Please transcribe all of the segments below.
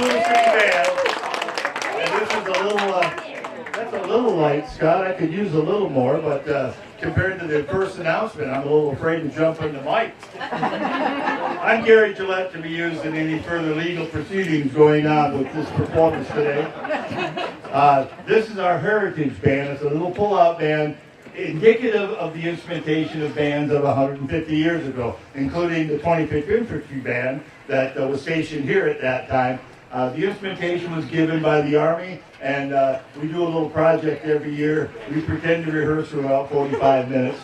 Missoula City Band. And this is a little, that's a little light, Scott. I could use a little more, but compared to the first announcement, I'm a little afraid to jump in the mic. I'm Gary Gillette, to be used in any further legal proceedings going on with this performance today. This is our heritage band. It's a little pull-out band indicative of the instrumentation of bands of 150 years ago, including the 25th Infantry Band that was stationed here at that time. The instrumentation was given by the Army, and we do a little project every year. We pretend to rehearse for about 45 minutes.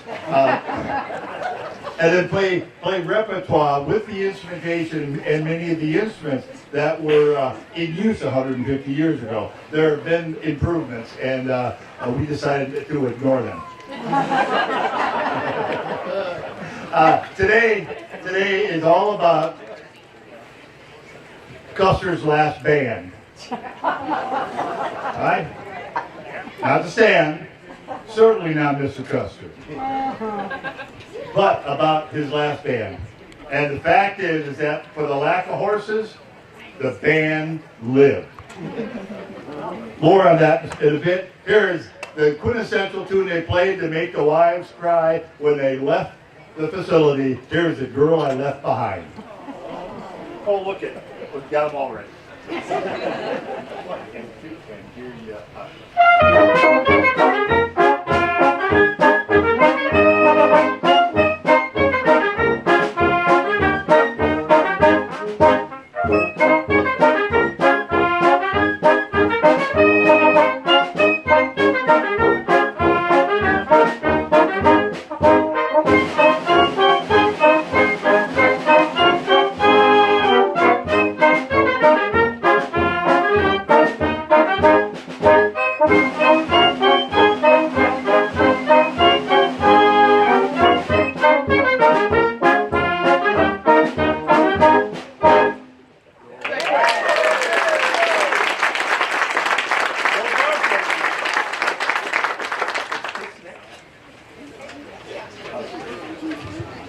And then play repertoire with the instrumentation and many of the instruments that were in use 150 years ago. There have been improvements, and we decided to ignore them. Today is all about Custer's last band. All right? Not the stand, certainly not Mr. Custer, but about his last band. And the fact is that for the lack of horses, the band lived. More on that in a bit. Here is the quintessential tune they played to make the wives cry when they left the facility. Here's The Girl I Left Behind. Oh, look at it. We've got them all ready. One and two, and here you are.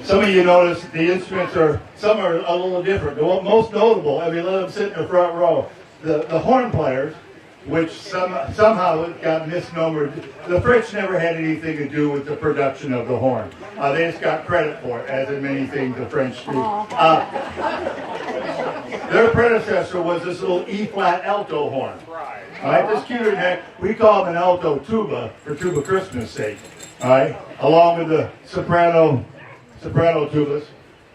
Some of you notice the instruments some are a little different. The most notable, let them sit in the front row. The horn players, which somehow got misnomered. The French never had anything to do with the production of the horn. They just got credit for it, as in many things the French do. Their predecessor was this little E-flat alto horn. All right, this cuter neck, we call them an alto tuba for Tuba Christmas sake. All right, along with the soprano tubas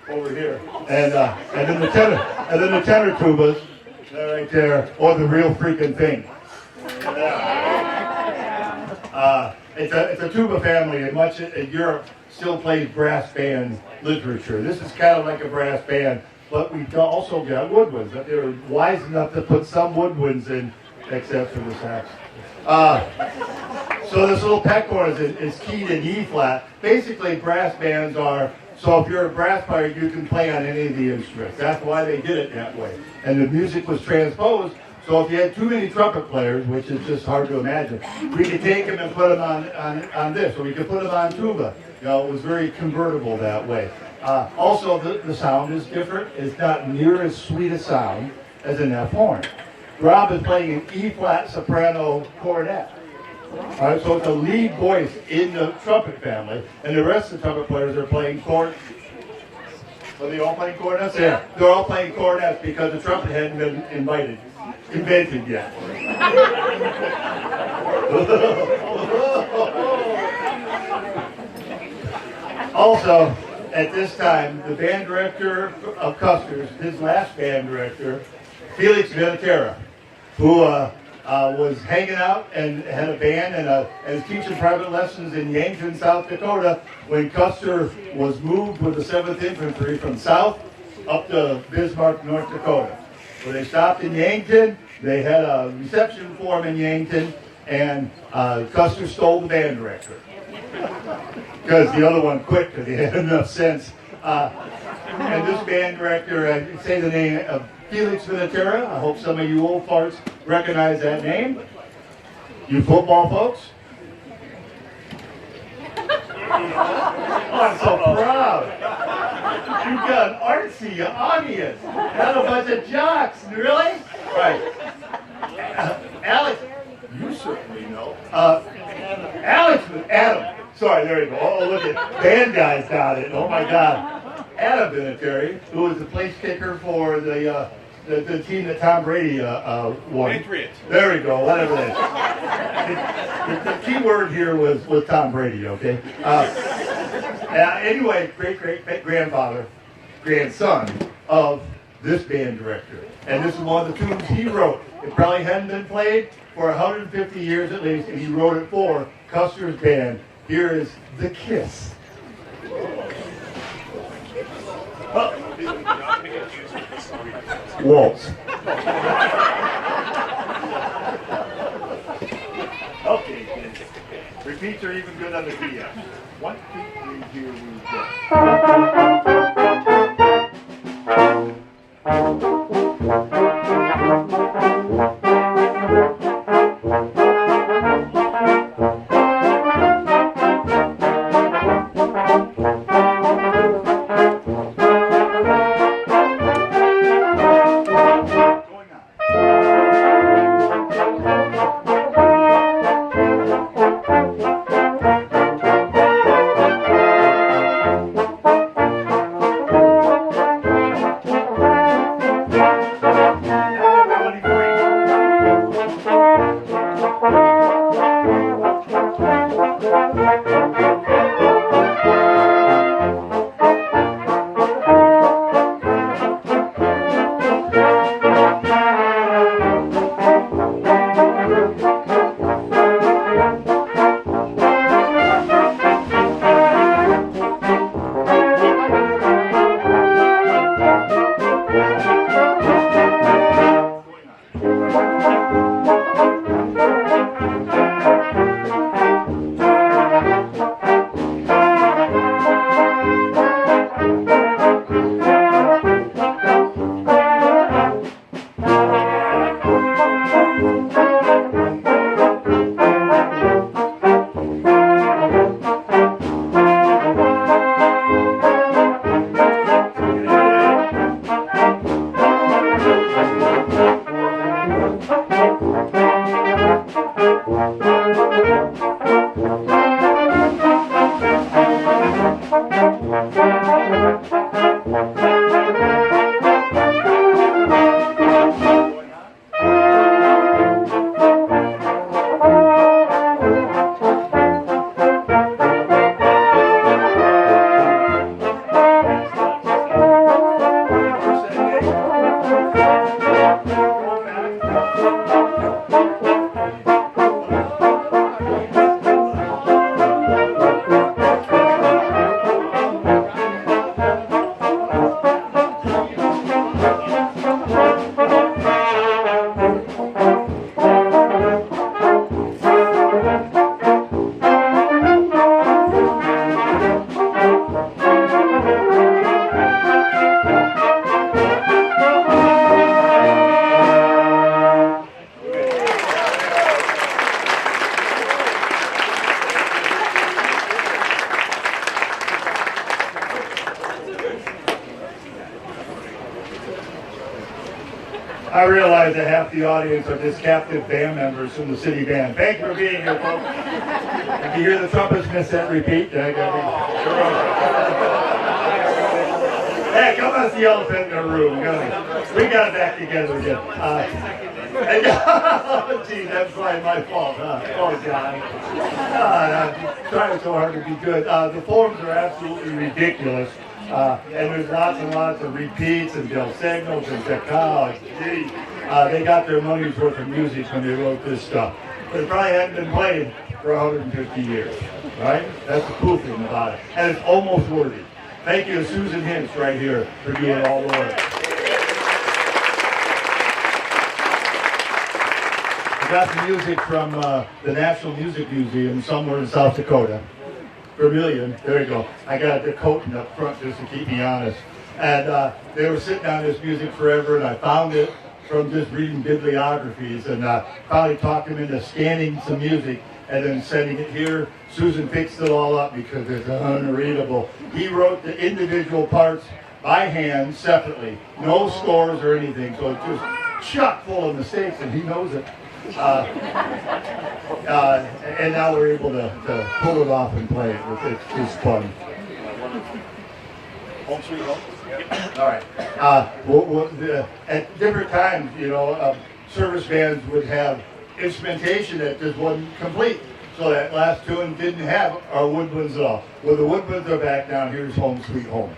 over here, and then the tenor tubas right there, or the real freaking thing. It's a tuba family, and much in Europe still plays brass band literature. This is kind of like a brass band, but we've also got woodwinds. They were wise enough to put some woodwinds in, except for the sax. So this little peckhorn is keyed in E-flat. Basically, brass bands are, so if you're a brass player, you can play on any of the instruments. That's why they did it that way. And the music was transposed, so if you had too many trumpet players, which is just hard to imagine, we could take them and put them on this, or we could put them on tuba. It was very convertible that way. Also, the sound is different. It's not near as sweet a sound as an F horn. Rob is playing an E-flat soprano cornet. All right, so it's a lead voice in the trumpet family, and the rest of the trumpet players are playing cornet. Are they all playing cornets? Yeah, they're all playing cornets because the trumpet hadn't been invented yet. Also, at this time, the band director of Custer's, his last band director, Felix Ventura, who was hanging out and had a band and was teaching private lessons in Yankton, South Dakota, when Custer was moved with the 7th Infantry from south up to Bismarck, North Dakota. When they stopped in Yankton, they had a reception for him in Yankton, and Custer stole the band director. Because the other one quit because he had enough sense. And this band director, I say the name of Felix Ventura. I hope some of you old farts recognize that name. You football folks? Oh, I'm so proud. You've got an artsy audience. Not a bunch of jocks. Really? Right. Alex, you certainly know. Adam. Sorry, there you go. Oh, look at band guys got it. Oh my God. Adam Vinatieri, who was the place kicker for the team that Tom Brady won. Patriots. There we go. Whatever that is. The key word here was Tom Brady. Okay. Anyway, great grandfather, grandson of this band director, and this is one of the tunes he wrote. It probably hadn't been played for 150 years at least, and he wrote it for Custer's band. Here is The Kiss. Waltz. Okay, kids. Repeats are even good on the key. 1, 2, 3, here we go. I realize that half the audience are just captive band members from the city band. Thank you for being here, folks. If you hear the trumpets miss that repeat, hey, come on, the elephant in the room. We got it back together again. Gee, that's probably my fault, huh? Oh, God. I'm trying so hard to be good. The forms are absolutely ridiculous. And there's lots and lots of repeats and Del Signals and Tecao. Gee, they got their money's worth of music when they wrote this stuff. But it probably hadn't been played for 150 years, right? That's the cool thing about it. And it's almost worthy. Thank you to Susan Hintz right here for doing all the work. I got the music from the National Music Museum somewhere in South Dakota. Vermilion, there you go. I got the coating up front just to keep me honest. And they were sitting on this music forever, and I found it from just reading bibliographies, and finally talked him into scanning some music and then sending it here. Susan fixed it all up because it's unreadable. He wrote the individual parts by hand separately, no scores or anything, so it's just chock full of mistakes, and he knows it. And now we're able to pull it off and play it. It's just fun. Home sweet home. All right. At different times, service bands would have instrumentation that just wasn't complete. So that last tune didn't have our woodwinds at all. Well, the woodwinds are back now. Here's Home Sweet Home.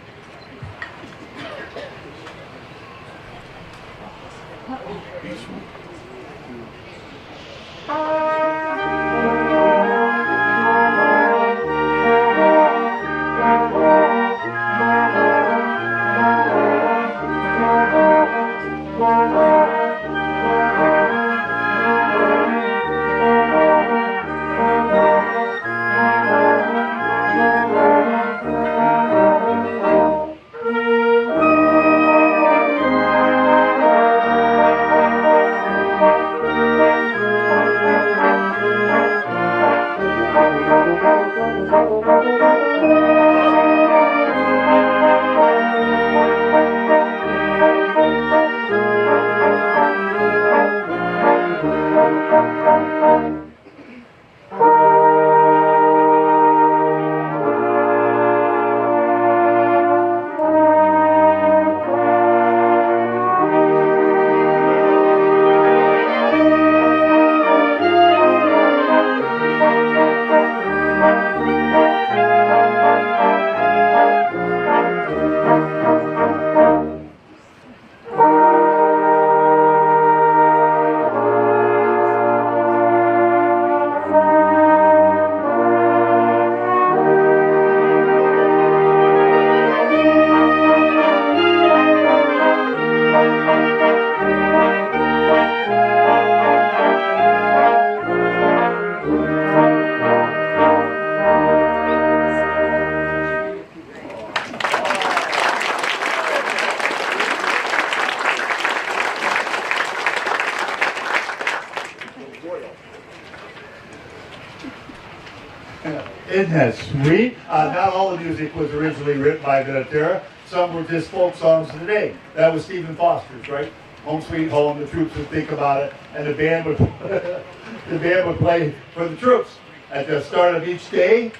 Isn't that sweet? Not all the music was originally written by Ventura. Some were just folk songs of the day. That was Stephen Foster's, right? Home Sweet Home. The troops would think about it, and the band would play for the troops at the start of each day.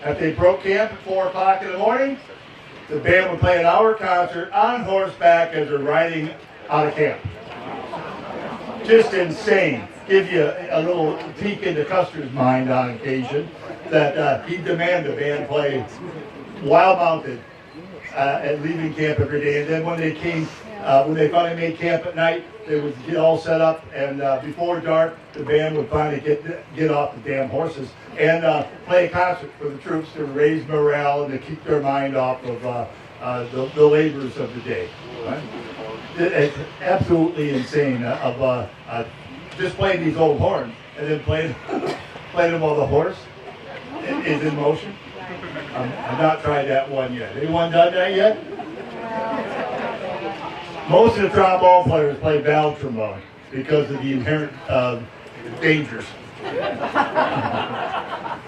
If they broke camp at 4 o'clock in the morning, the band would play an hour concert on horseback as they're riding out of camp. Just insane. Give you a little peek into Custer's mind on occasion that he'd demand the band play while mounted and leaving camp every day. And then when they finally made camp at night, they would get all set up, and before dark, the band would finally get off the damn horses and play a concert for the troops to raise morale and to keep their mind off of the labors of the day. Right? It's absolutely insane of just playing these old horns and then playing them while the horse is in motion. I've not tried that one yet. Anyone done that yet? Most of the trombone players play valve trombone because of the inherent dangers.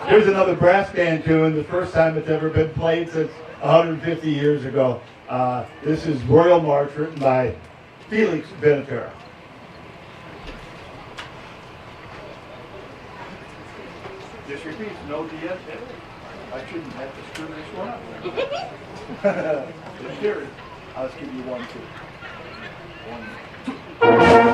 Here's another brass band tune, the first time it's ever been played since 150 years ago. This is Royal March, written by Felix Ventura. This repeats, no DS. I shouldn't have to screw this one up. In theory, I'll just give you 1, 2. 1.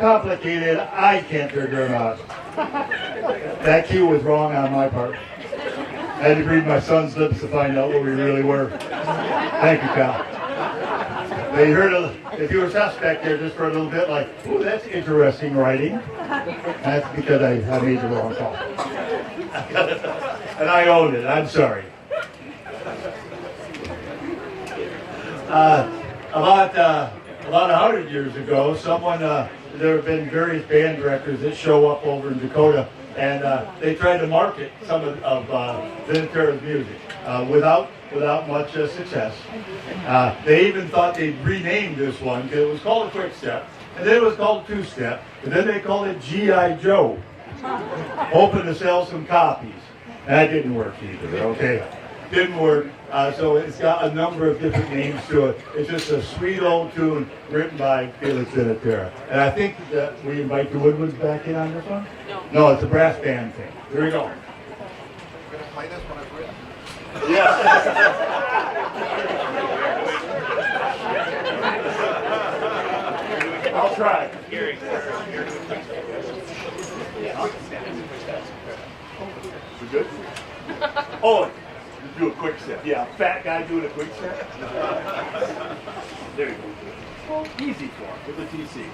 complicated, I can't figure it out. That cue was wrong on my part. I had to read my son's lips to find out what we really were. Thank you, Kyle. But you heard, if you were suspect there just for a little bit, like, ooh, that's interesting writing. That's because I made the wrong call. And I owned it. I'm sorry. About 100 years ago, there have been various band directors that show up over in Dakota, and they tried to market some of Vinatera's music without much success. They even thought they'd rename this one, because it was called a Quick Step, and then it was called a Two-Step, and then they called it G.I. Joe, hoping to sell some copies. That didn't work either, okay? Didn't work. So it's got a number of different names to it. It's just a sweet old tune written by Felix Vinatera. And I think that we invite the Woodwoods back in on this one? No, it's a brass band thing. Here we go. Play this one I've written. Yeah. I'll try. We good? Oh, do a quick step. Yeah, fat guy doing a quick step. There you go. Easy for him with the TC.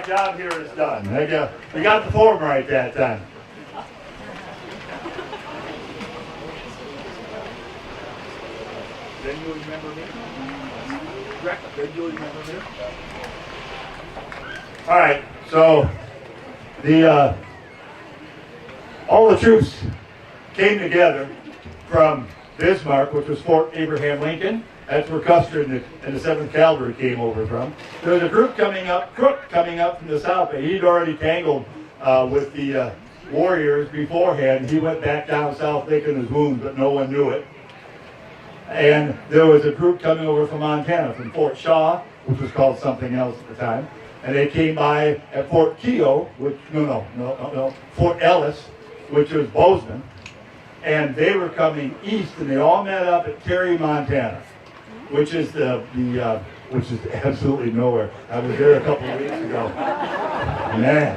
Job here is done. We got the form right that time. Then you'll remember me. Then you'll remember me. All right. So all the troops came together from Bismarck, which was Fort Abraham Lincoln. That's where Custer and the 7th Cavalry came over from. There was a group Crook coming up from the south, but he'd already tangled with the warriors beforehand. He went back down south licking his wounds, but no one knew it. And there was a group coming over from Montana, from Fort Shaw, which was called something else at the time. And they came by at Fort Keogh, Fort Ellis, which was Bozeman. And they were coming east, and they all met up at Terry, Montana, which is which is absolutely nowhere. I was there a couple of weeks ago. Man,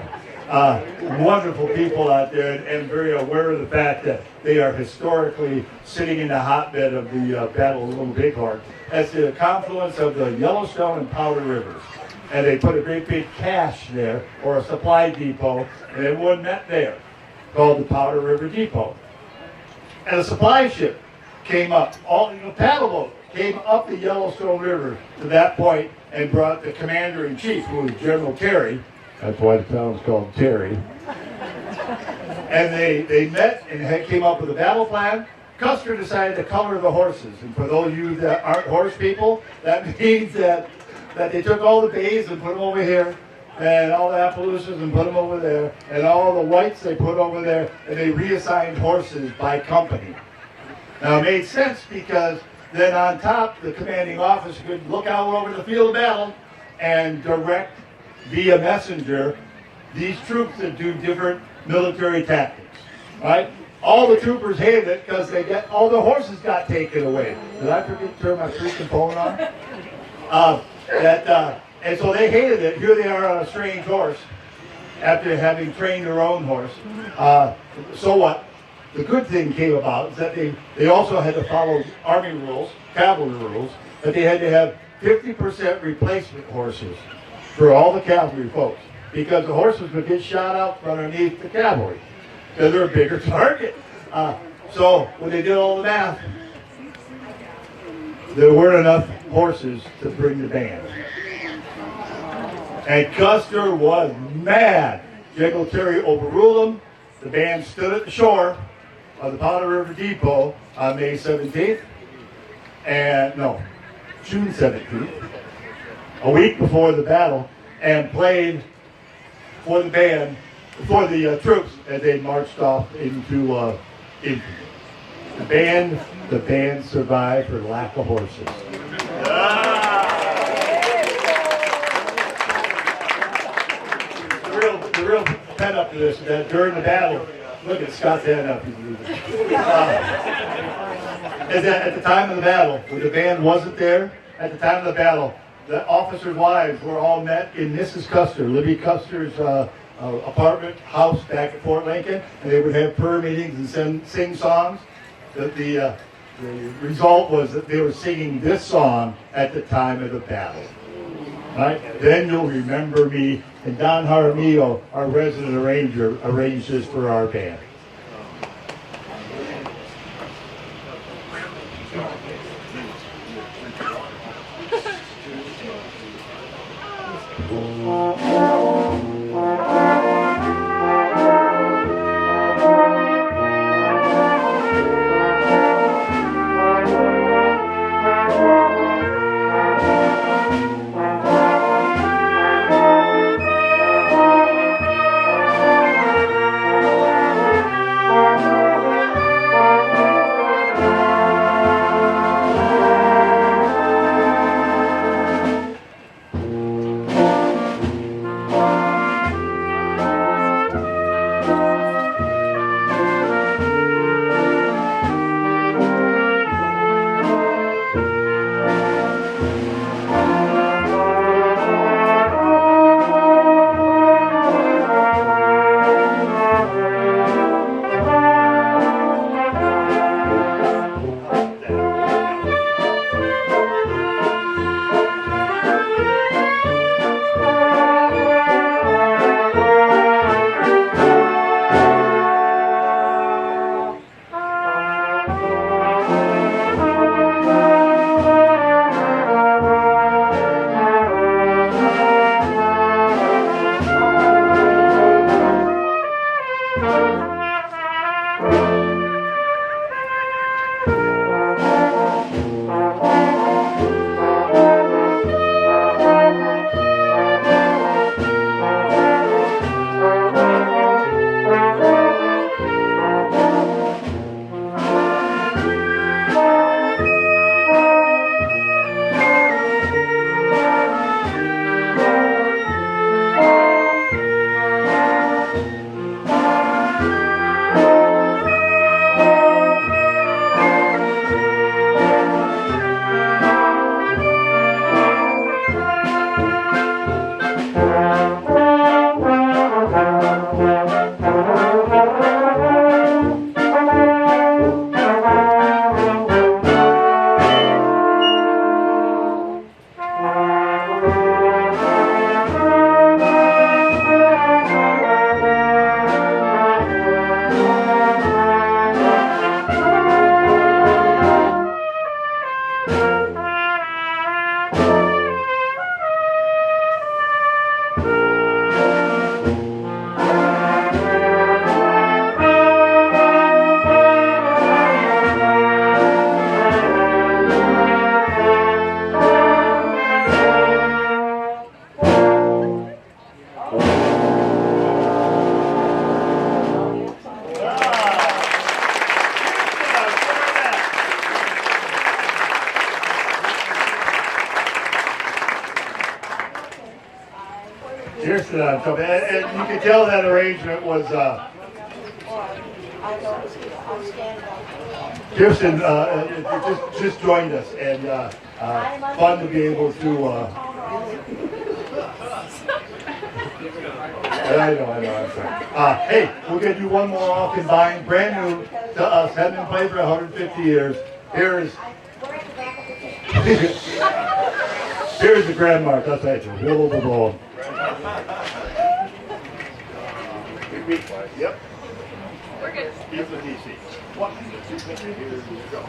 wonderful people out there, and very aware of the fact that they are historically sitting in the hotbed of the Battle of Little Bighorn. That's the confluence of the Yellowstone and Powder Rivers. and they put a great big cache there, or a supply depot, and everyone met there, called the Powder River Depot. And a supply ship came up, paddle boat came up the Yellowstone River to that point and brought the commander-in-chief, who was General Terry. That's why the town's called Terry. And they met and came up with a battle plan. Custer decided to color the horses. And for those of you that aren't horse people, that means that they took all the bays and put them over here, and all the Appaloosas and put them over there, and all the whites they put over there, and they reassigned horses by company. Now it made sense because then on top, the commanding officer could look out over the field of battle and direct via messenger these troops that do different military tactics, right? All the troopers hated it because all the horses got taken away. Did I forget to turn my freaking phone on? And so they hated it. Here they are on a strange horse after having trained their own horse. So what? The good thing came about is that they also had to follow Army rules, cavalry rules, that they had to have 50% replacement horses for all the cavalry folks, because the horses would get shot out from underneath the cavalry because they're a bigger target. So when they did all the math, there weren't enough horses to bring the band. And Custer was mad. General Terry overruled him. The band stood at the shore of the Powder River Depot on May 17th, June 17th, a week before the battle, and played for the band, for the troops as they marched off into infantry. The band survived for lack of horses. The real pet up to this is that during the battle, look at Scott's hand up. Is that at the time of the battle, when the band wasn't there, at the time of the battle, the officers' wives were all met in Mrs. Custer, Libby Custer's apartment house back at Fort Lincoln, and they would have prayer meetings and sing songs. The result was that they were singing this song at the time of the battle. Right? Then you'll remember me. And Don Jaramillo, our resident arranger, arranged this for our band. awesome. And you can tell that arrangement was Kirsten just joined us, and fun to be able to. I know, I'm sorry. Hey, we'll get you one more off combined, brand new to us, hadn't been played for 150 years. Here's the Grand Mark, that's right, roll the ball. Yep. We're good. Here's the DC. 1, 2, 3, here we go.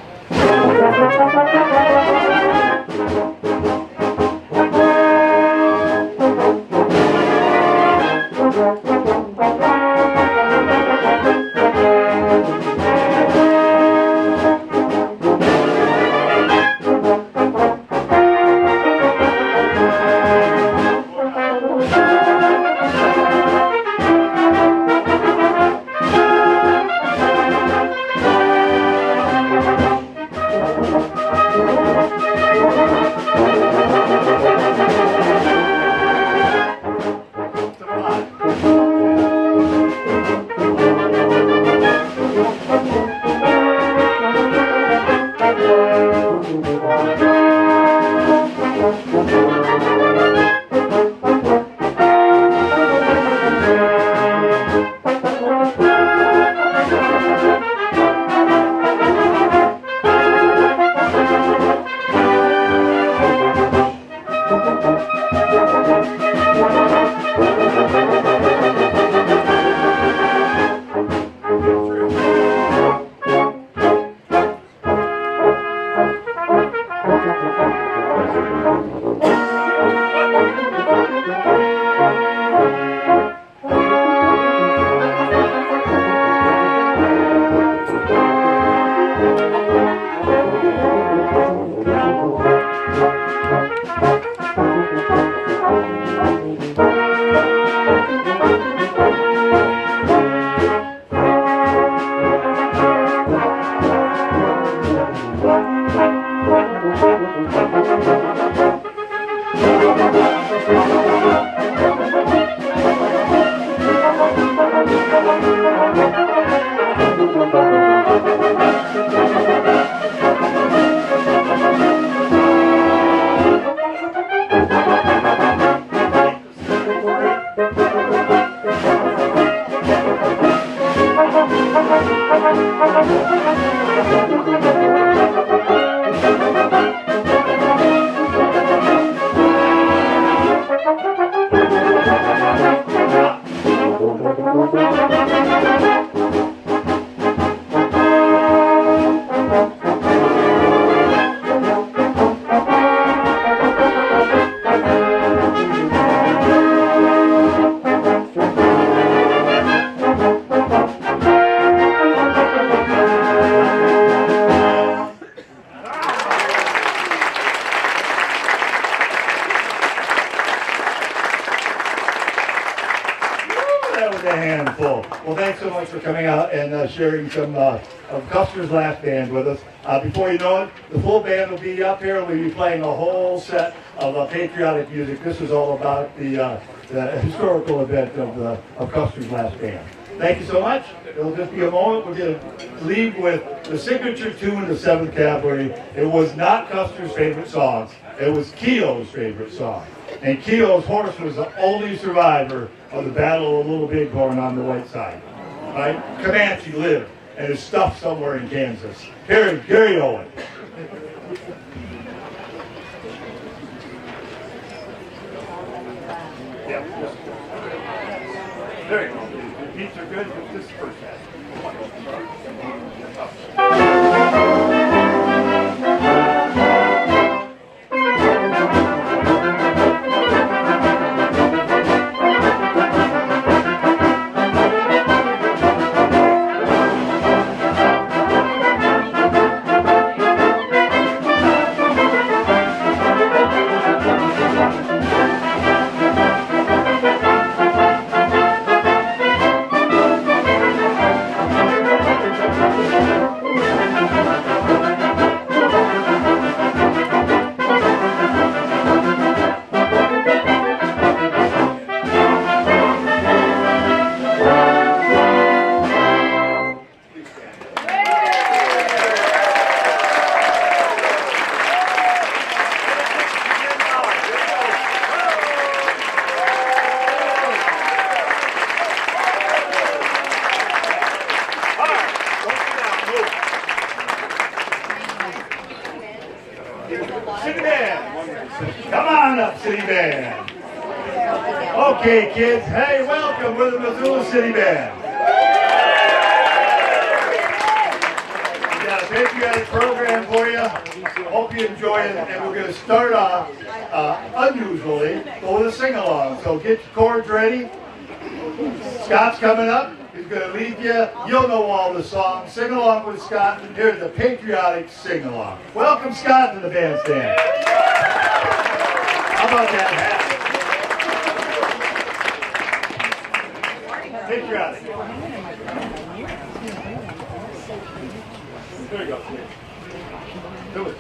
That was a handful. Well, thanks so much for coming out and sharing some of Custer's last band with us. Before you know it, the full band will be up here. We'll be playing a whole set of patriotic music. This is all about the historical event of Custer's last band. Thank you so much. It'll just be a moment. We're going to leave with the signature tune of the 7th Cavalry. It was not Custer's favorite song. It was Keogh's favorite song. And Keogh's horse was the only survivor of the Battle of Little Bighorn on the White Side. Right? Comanche lived and is stuffed somewhere in Kansas. Here is Gary Owen. There you go. The beats are good, but this is first half. on up, City Band. Okay, kids. Hey, welcome. We're the Missoula City Band. We got a patriotic program for you. Hope you enjoy it. And we're going to start off unusually, but with a sing-along. So get your chords ready. Scott's coming up. He's going to lead you. You'll know all the songs. Sing along with Scott. And here's the patriotic sing-along. Welcome, Scott, to the bandstand. How about that hat? Patriotic. There you go. Do it.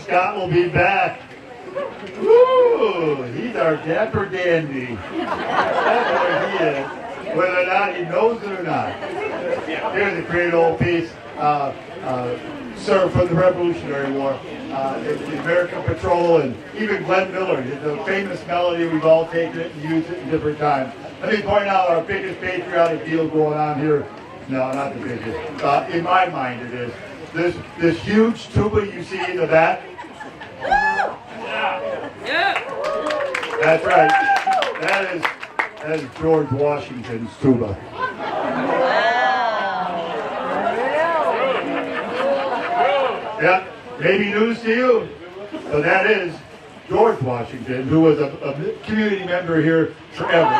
Scott will be back. Woo! He's our dapper dandy. That's what he is. Whether or not he knows it or not. Here's a great old piece, sir, from the Revolutionary War. The American Patrol, and even Glenn Miller, the famous melody. We've all taken it and used it in different times. Let me point out our biggest patriotic deal going on here. No, not the biggest. In my mind, it is. This huge tuba you see in the back. Yeah. That's right. That is George Washington's tuba. Yeah, maybe news to you, but that is George Washington, who was a community member here forever.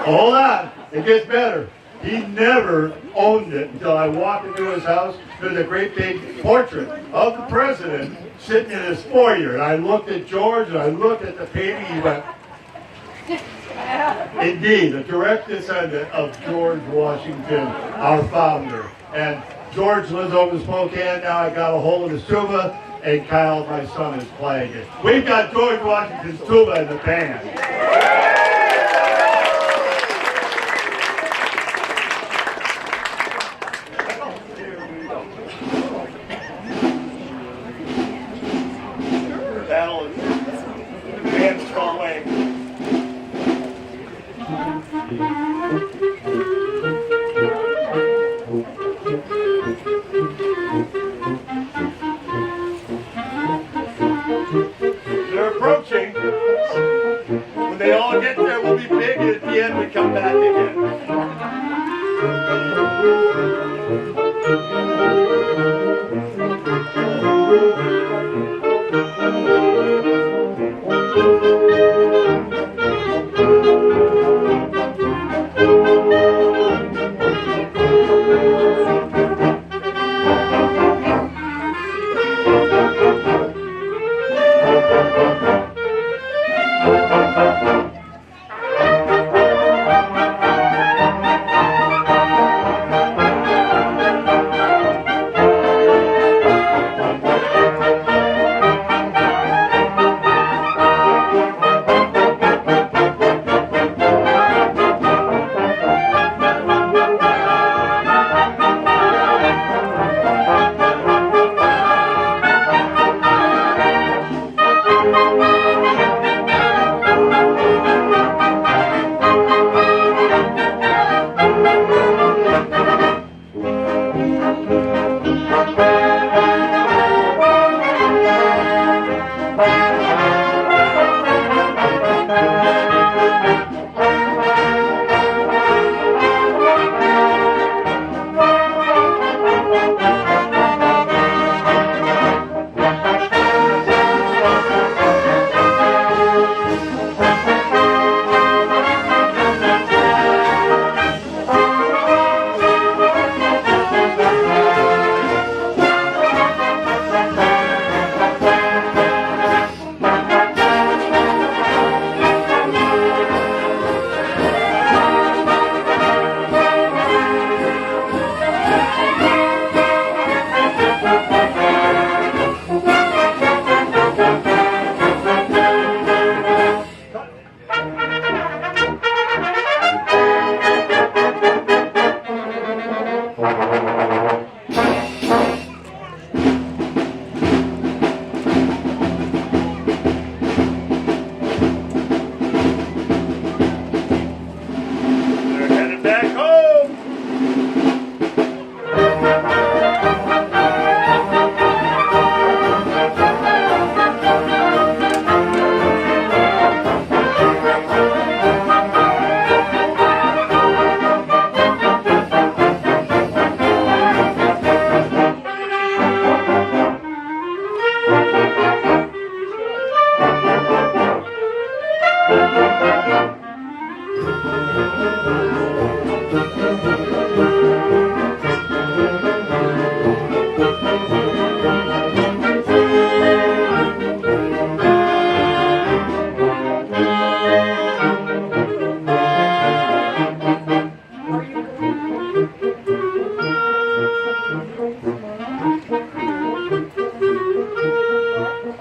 Hold on, it gets better. He never owned it until I walked into his house. There's a great big portrait of the president sitting in his foyer. And I looked at George and I looked at the painting. He went, indeed, a direct descendant of George Washington, our founder. And George lives over in Spokane. Now I got a hold of his tuba, and Kyle, my son, is playing it. We've got George Washington's tuba in the band. They're approaching. When they all get there, we'll be big, and at the end we come back again.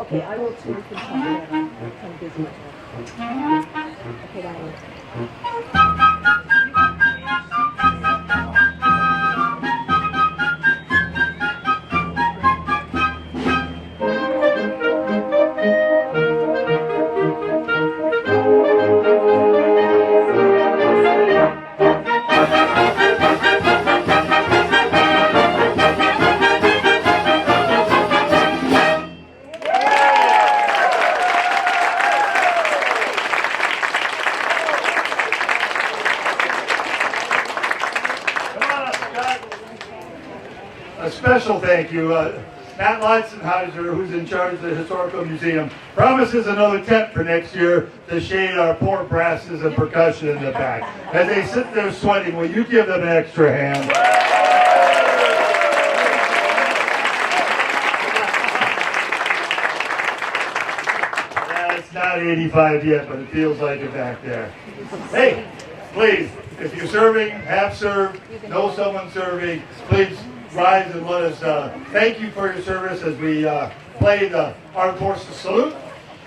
Okay, I will too. You can tell me that I'm kind of busy. Okay, that one. Come on up, Scott. A special thank you. Matt Leitzenheiser, who's in charge of the Historical Museum, promises another tent for next year to shade our poor brasses and percussion in the back. As they sit there sweating, will you give them an extra hand? Yeah, it's not 85 yet, but it feels like it back there. Hey, please, if you're serving, have served, know someone serving, please rise and let us thank you for your service as we play the Armed Forces Salute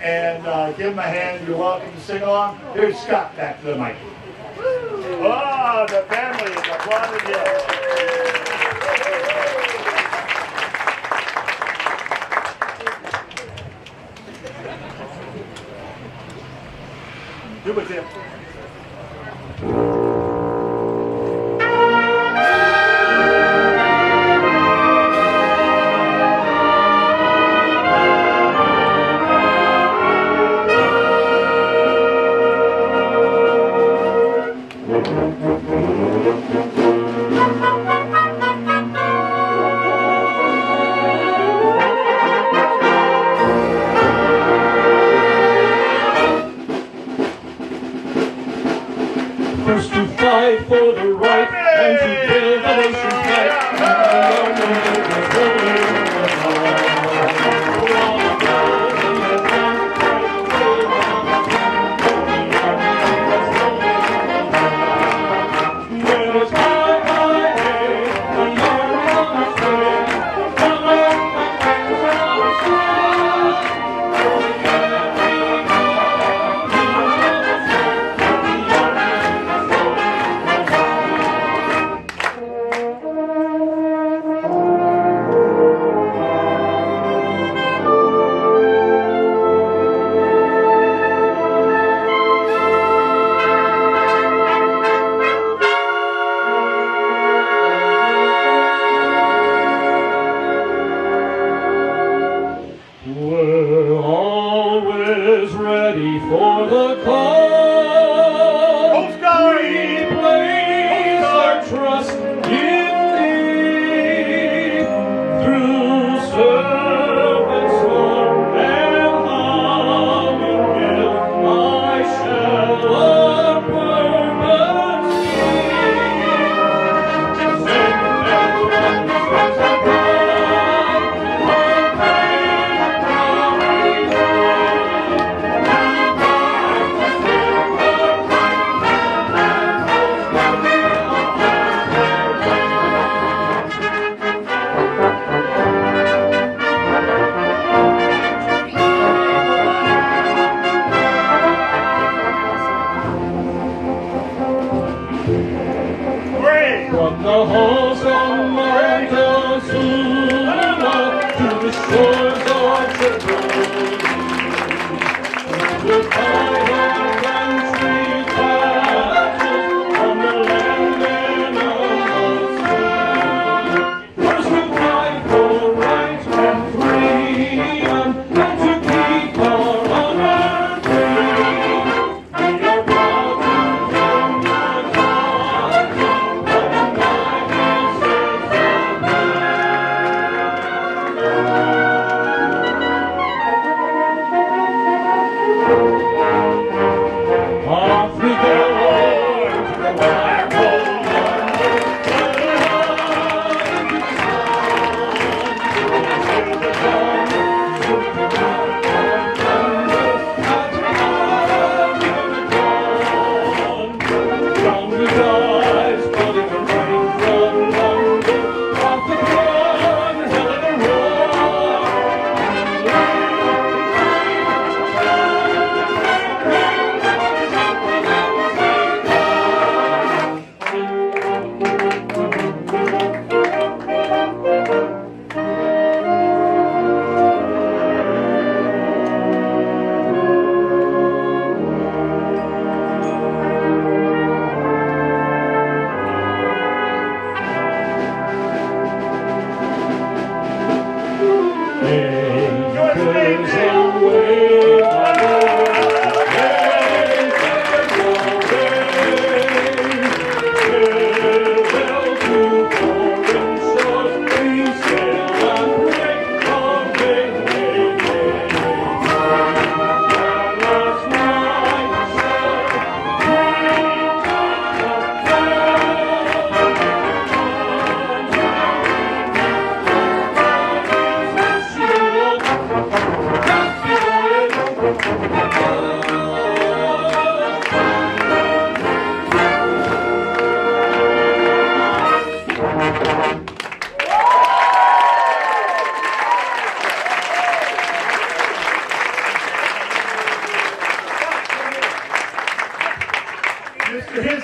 and give them a hand. You're welcome to sing along. Here's Scott back to the mic. Oh, the family is applauded yet. Do it, Tim. First to fight for the right and to build the nation's might. When it's high, high, hey, the Lord on the swing. Come on, my friends, on the swing.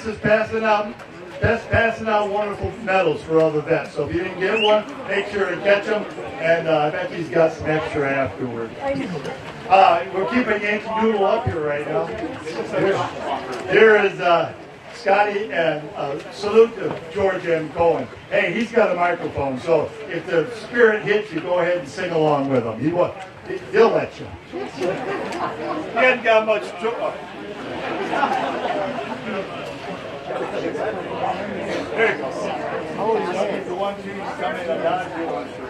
is passing out wonderful medals for all the vets. So if you didn't get one, make sure to catch them. And I bet he's got some extra afterward. We're keeping Yankee Doodle up here right now. Here is Scotty, and salute to George M. Cohen. Hey, he's got a microphone, so if the spirit hits you, go ahead and sing along with him. He'll let you. He hadn't got much joy. There you go. Oh, yeah. The 1, 2, come in and down. 1, 3.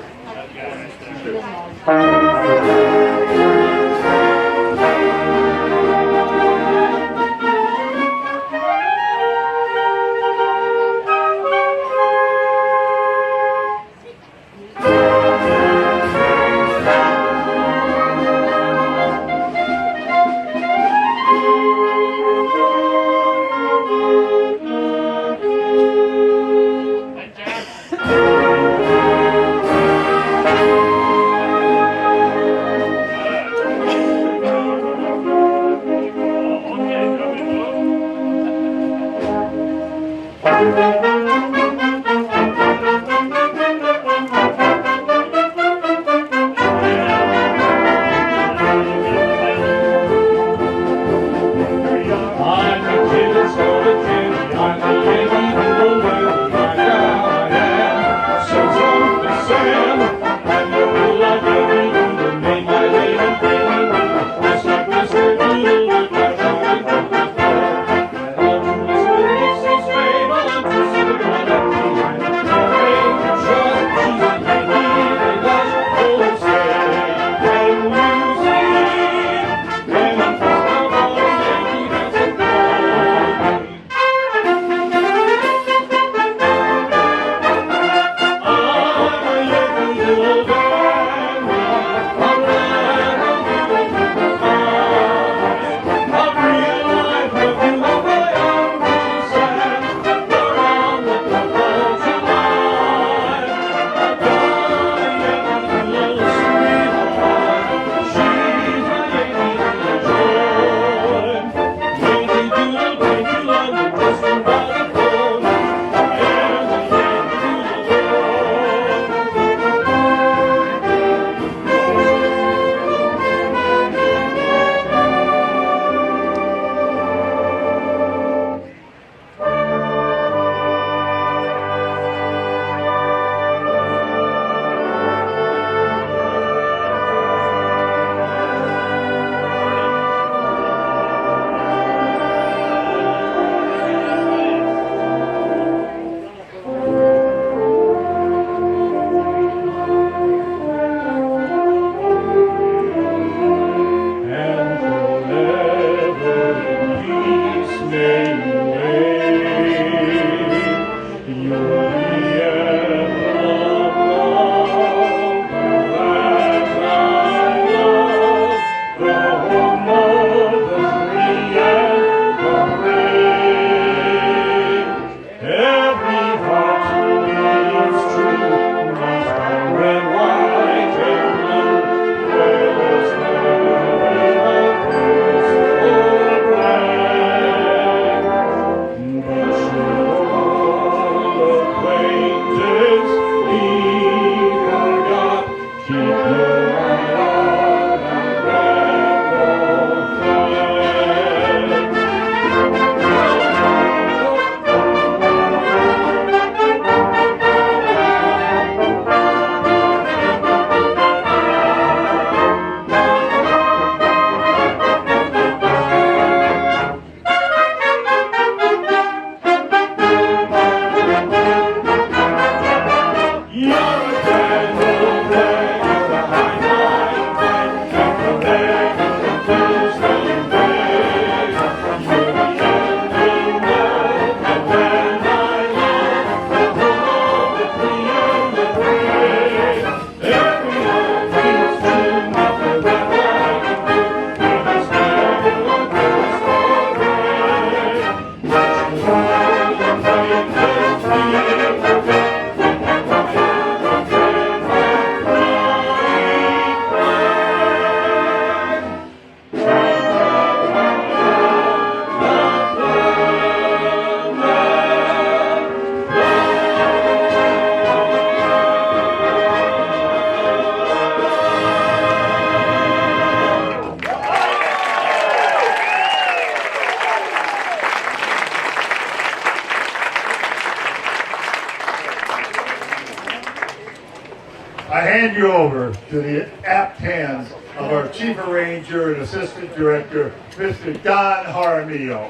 hand you over to the apt hands of our Chief Arranger and Assistant Director, Mr. Don Jaramillo.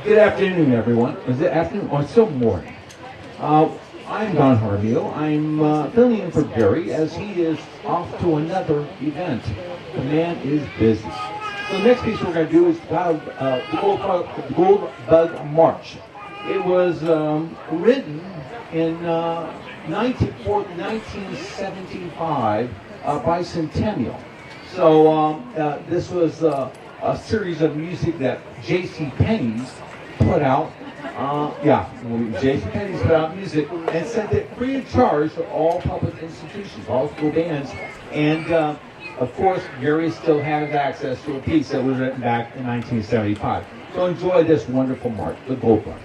Good afternoon, everyone. Is it afternoon? Oh, it's still morning. I'm Don Jaramillo. I'm filling in for Gary as he is off to another event. The man is busy. So the next piece we're going to do is about the Gold Bug March. It was written in 1975 by Centennial. So this was a series of music that J.C. Penney's put out. J.C. Penney's put out music and sent it free of charge to all public institutions, all school bands. And of course, Gary still has access to a piece that was written back in 1975. So enjoy this wonderful march, the Gold Bug.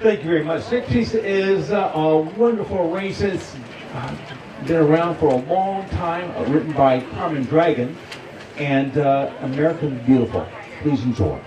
Thank you very much. Next piece is a wonderful arrangement. It's been around for a long time, written by Carmen Dragon, and American Beautiful. Please enjoy.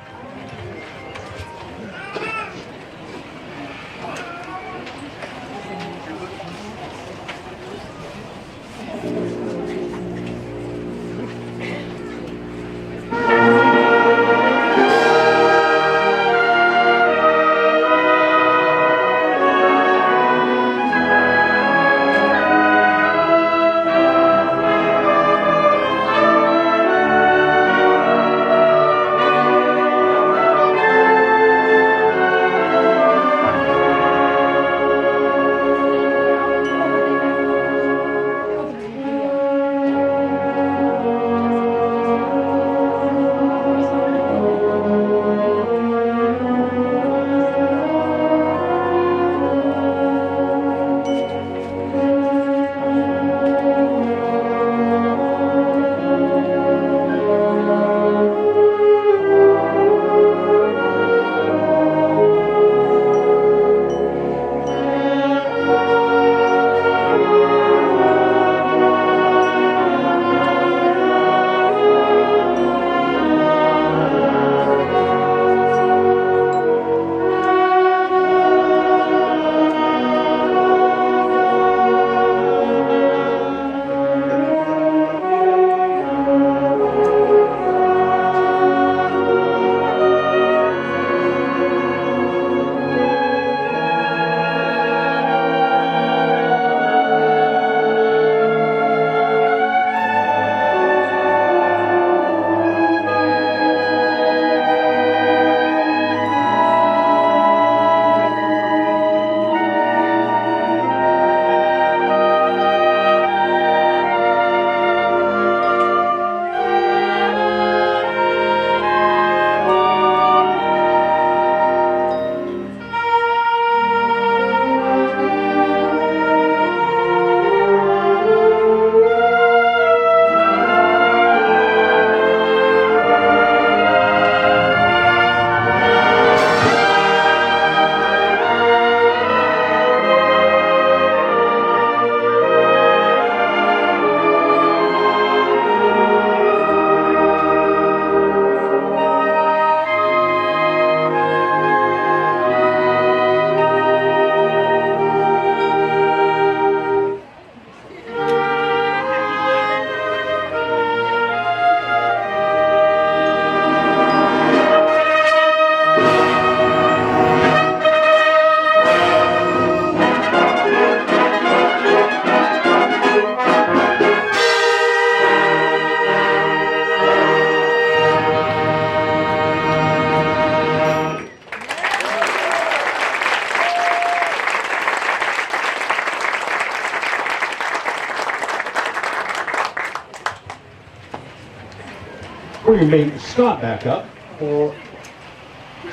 We're going to bring Scott back up for,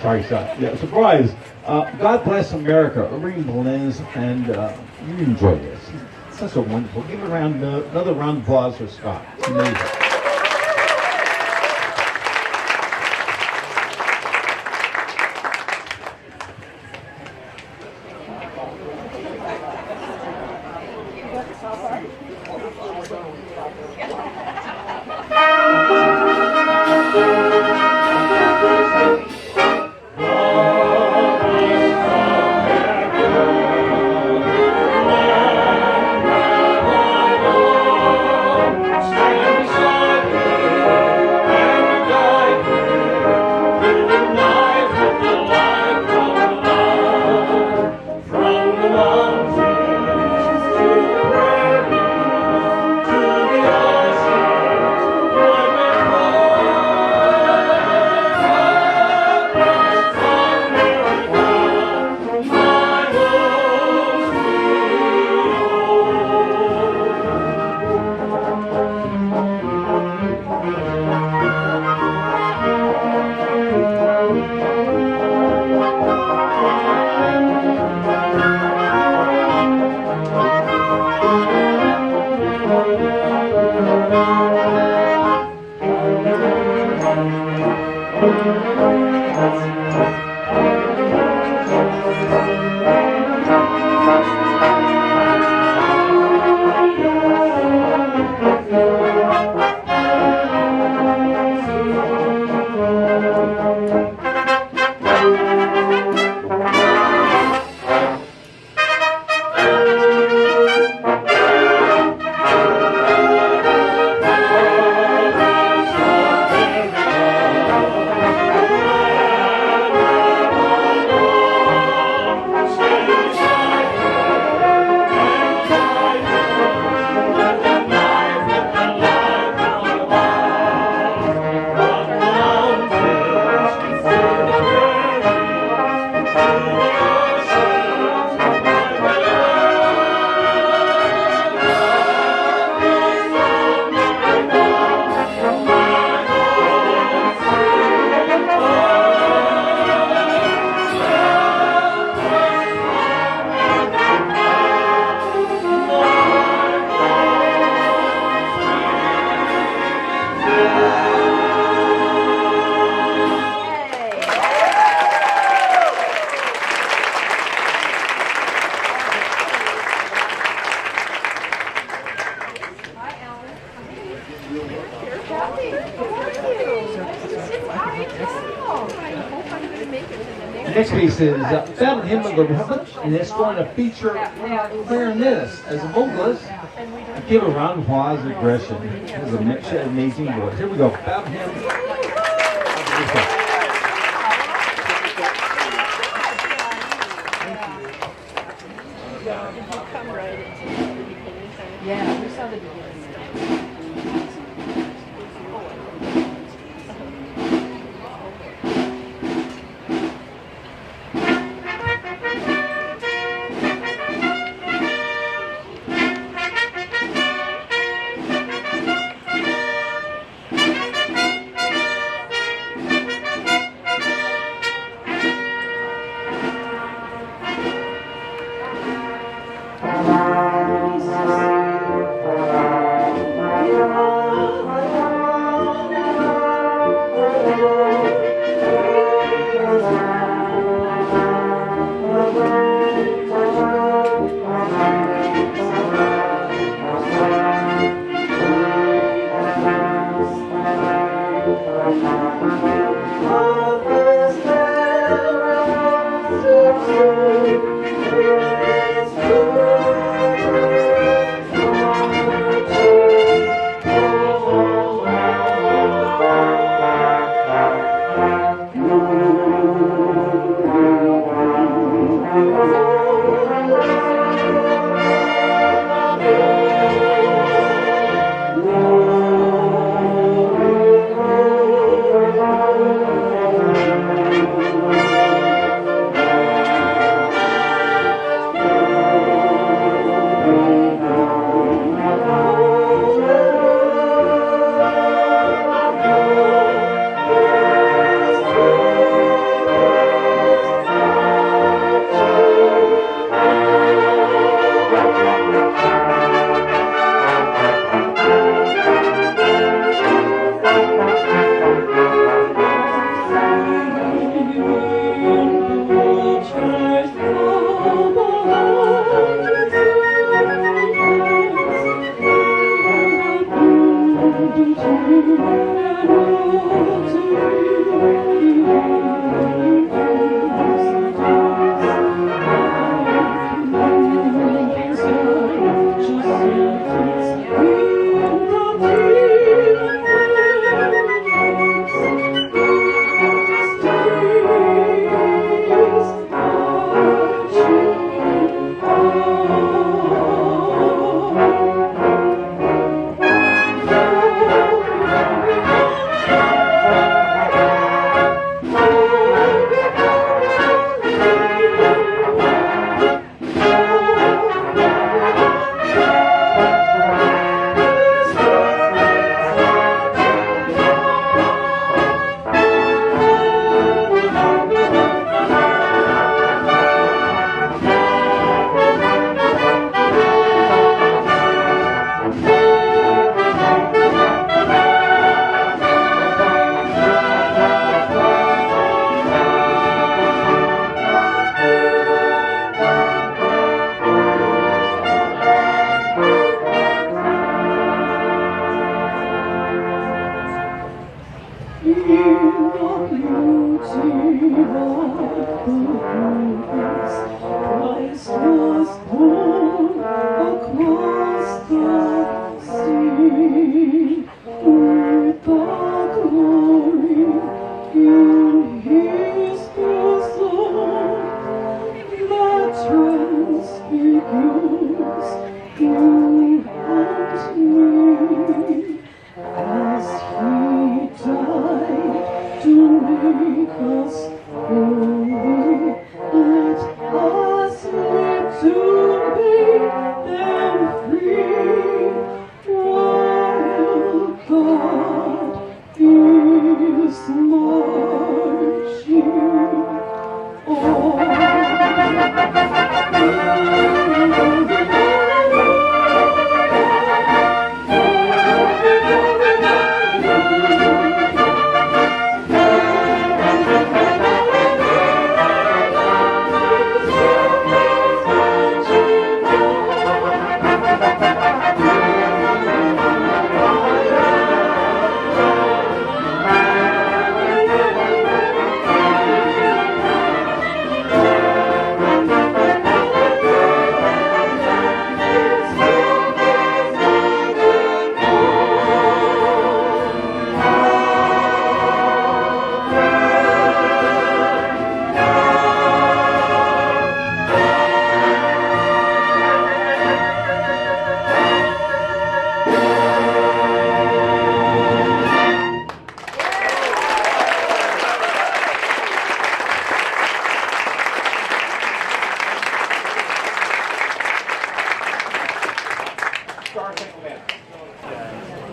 sorry, Scott, yeah, surprise. God Bless America, Irving Blends, and you enjoy this. It's such a wonderful, give it a round, another round of applause for Scott. It's amazing. Next piece is Fountain Hymn of the Republic, and it's going to feature clarinetist as a vocalist. Give a round of applause to Gresham. This is an amazing voice. Here we go. Fountain Hymn. Yeah, we saw the beginning.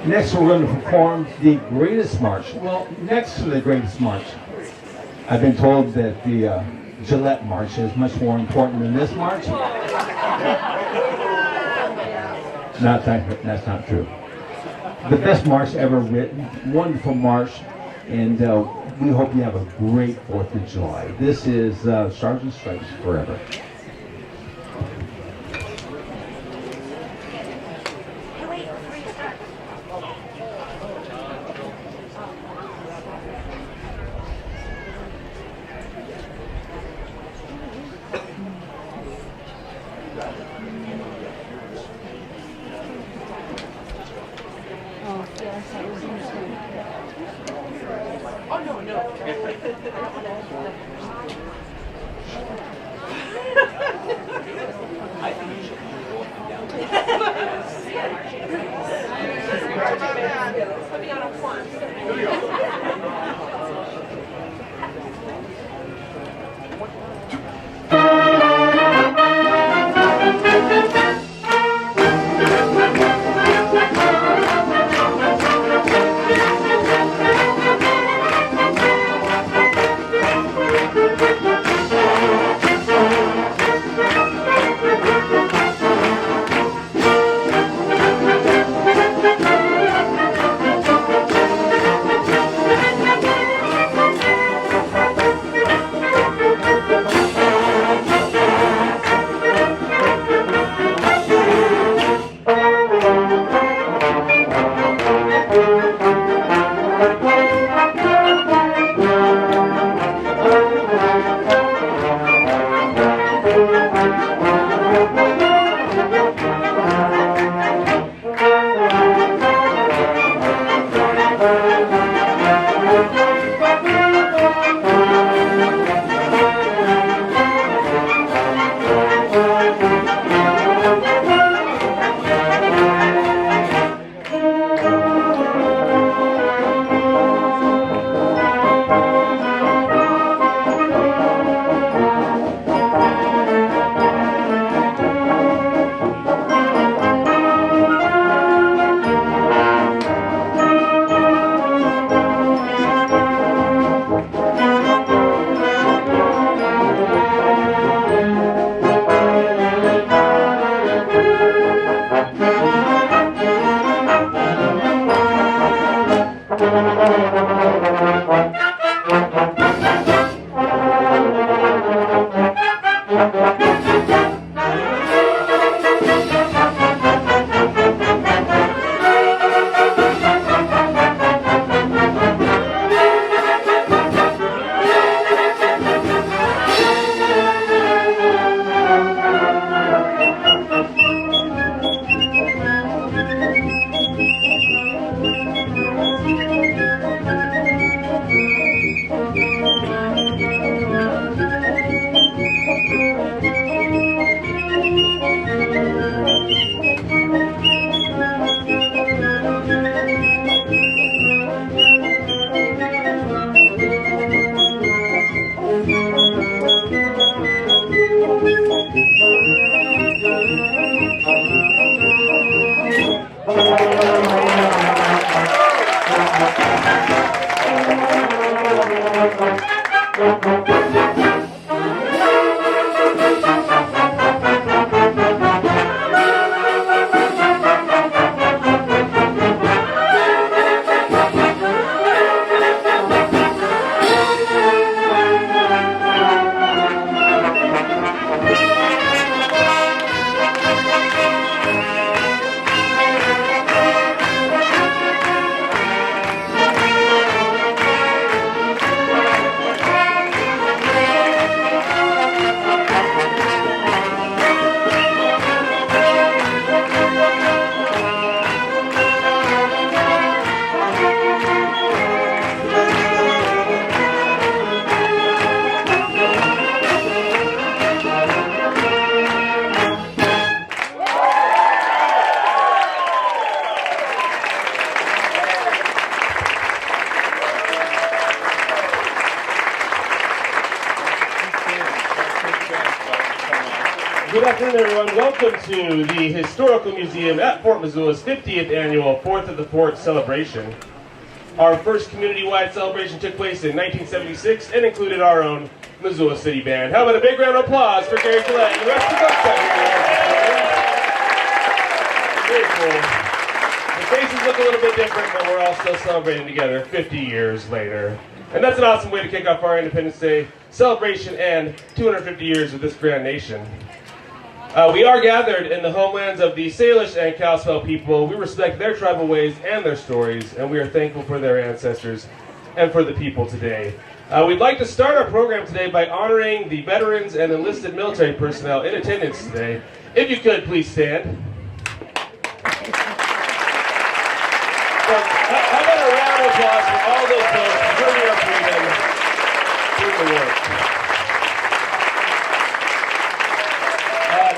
Next, we're going to perform the Greatest March. Well, next to the Greatest March, I've been told that the Gillette March is much more important than this march. That's not true. The best march ever written, wonderful march, and we hope you have a great 4th of July. This is Stars and Stripes Forever. Good afternoon, everyone. Welcome to the Historical Museum at Fort Missoula's 50th annual 4th of the Fort celebration. Our first community-wide celebration took place in 1976 and included our own Missoula City Band. How about a big round of applause for Gary Gillette and the rest of the folks out here? Very cool. The faces look a little bit different, but we're all still celebrating together 50 years later. And that's an awesome way to kick off our Independence Day celebration and 250 years of this grand nation. We are gathered in the homelands of the Salish and Kalispel people. We respect their tribal ways and their stories, and we are thankful for their ancestors and for the people today. We'd like to start our program today by honoring the veterans and enlisted military personnel in attendance today. If you could, please stand. So, how about a round of applause for all those folks serving our freedom doing the work.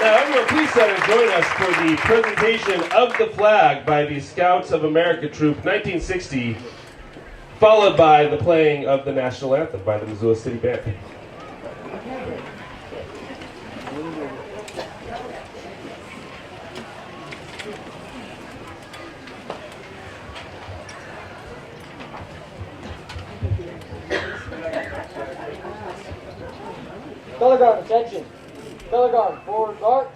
Now, everyone, please stand and join us for the presentation of the flag by the Scouts of America Troop 1960, followed by the playing of the national anthem by the Missoula City Band. Color guard, attention. Color guard, forward march.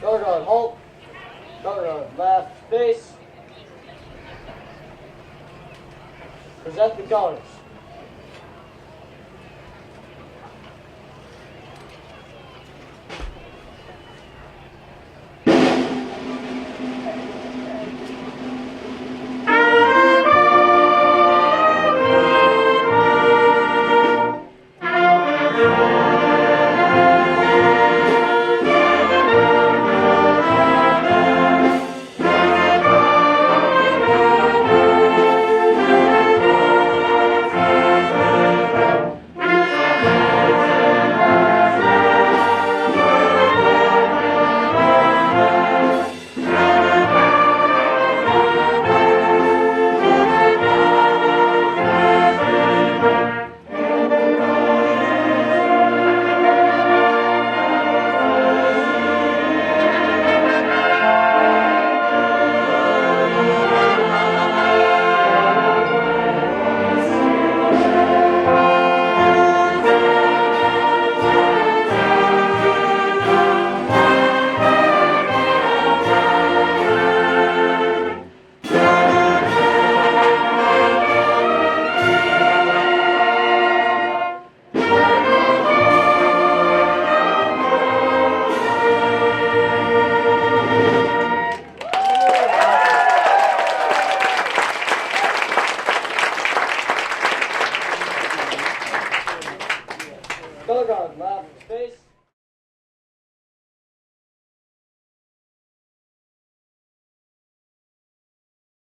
Color guard, halt. Color guard, left face. Present the colors. left space.